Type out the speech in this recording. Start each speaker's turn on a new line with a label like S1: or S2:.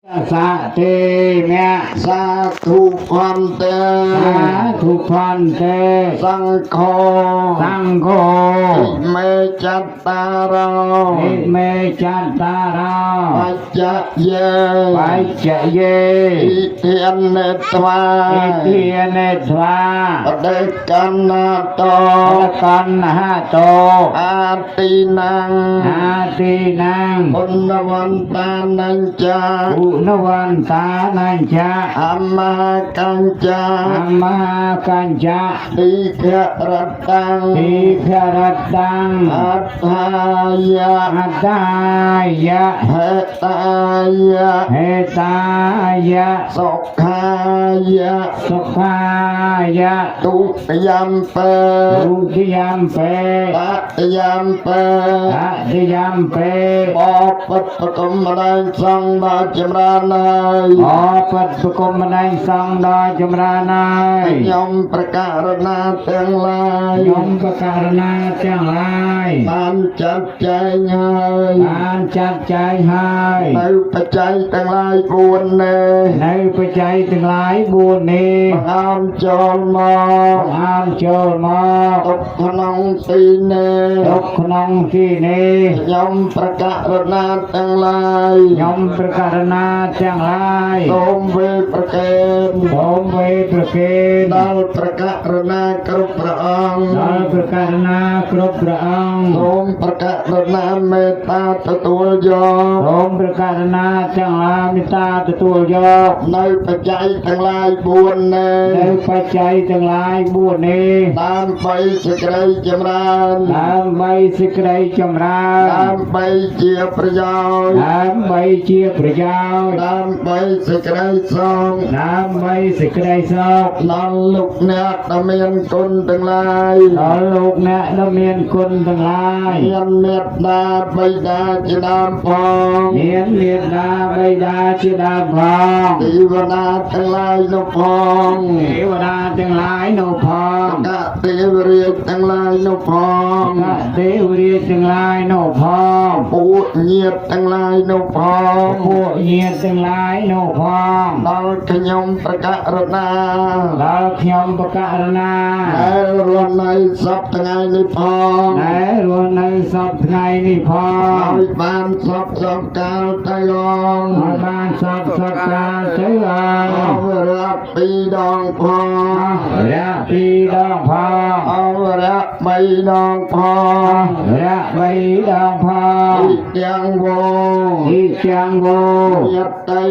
S1: sa te mẹ
S2: sa thu phan te
S1: sa thu phan te
S2: sang kho me chát ta rao
S1: me chan ta ra
S2: bạch cha ye
S1: bạch cha ye
S2: thiên nê tva
S1: thiên thva
S2: đề can na to
S1: kan ha to
S2: a ti nang
S1: nang
S2: un văn ta nang cha
S1: un văn ta nang cha
S2: amma kan cha
S1: amma kan cha
S2: đi kha rat tang
S1: ti kharat tang
S2: athaya
S1: ataya
S2: hetaya
S1: hetaya
S2: sokhaya
S1: sukhaya
S2: tu yam pe
S1: Rudiyam pe
S2: ta yam pe
S1: Adiyam pe
S2: បបិទ្ធប្រគំម្ដែងសង្ឃដល់ចម្រើនហើយ
S1: អបិទ្ធប្រគំម្ដែងសង្ឃដល់ចម្រើនហើយ
S2: ខ្ញុំប្រកាសណាទាំងឡាយ
S1: ខ្ញុំប្រការណាទាំងឡាយ
S2: បានចាត់ចែងហើយ
S1: បានចាត់ចែងហើយ
S2: នៅបច្ច័យទាំងឡាយ4នេះ
S1: នៅបច្ច័យទាំងឡាយ4នេះ
S2: បង្អោនចូលមក
S1: អានចូលមក
S2: ទុកក្នុងទីនេះ
S1: ទុកក្នុងទីនេះ
S2: ខ្ញុំប្រកាសណាទាំងឡាយ
S1: ខ្ញុំប្រការណាទាំងឡាយ
S2: សូមវេប្រកេន
S1: សូមវេប្រគេន
S2: ដល់ប្រកាសណាគ្រប់ព្រះអង្គ
S1: ដល់ប្រការណាគ្រប់ព្រះអង្គ
S2: សូមប្រកាសណាមេត្តាទទួលយក
S1: សូមប្រការណាទាំងឡាយមេត្តាទទួលយក
S2: នៅបច្ច័យទាំងឡាយ4នេះ
S1: នៅបច្ច័យទាំងឡាយ4នេះ
S2: ដើម្បីសេចក្តីចម្រើន
S1: ដើម្បីសេចក្តីចម្រើន
S2: ដើម្បីជាប្រយោជន៍
S1: ដើម្បីជាប្រយោជន៍
S2: ដើម្បីសេចក្តីសុខ
S1: ដើម្បីសេចក្តីសុខ
S2: ដល់លោកអ្នកដែលមានគុណទាំងឡាយ
S1: ដល់លោកអ្នកដែលមានគុណទាំងឡាយ
S2: មានមេត្តាបិតាជាដើមផង
S1: មានមេត្តាបិតាជាដើមផង
S2: ទេវតាទាំងឡាយនោះផង
S1: ទេវតាទាំងឡាយនោះផង
S2: កទេវរាជទាំងឡាយនោះផង
S1: ទេវរាជទាំងឡាយនោះផង
S2: ពួកញាតិទាំងឡាយនោះផង
S1: ពួកញាតិទាំងឡាយនោះផង
S2: ដល់ខ្ញុំប្រកាសណា
S1: ដល់ខ្ញុំប្រការណា
S2: ដែលរស់នៅសពថ្ងៃនេះផង
S1: ដែលរស់នៅសពថ្ងៃនេះផង
S2: ឲ្យបានសពកាលទៅអង
S1: ឲ្យបានសពកាលទៅអ
S2: អ
S1: ង
S2: វរៈ2ដងផង
S1: រៈពីរដងផង
S2: អវរៈ3ដងផង
S1: រៈបីដងផង
S2: ទាំងវង
S1: ទីចាំងវោ
S2: យតី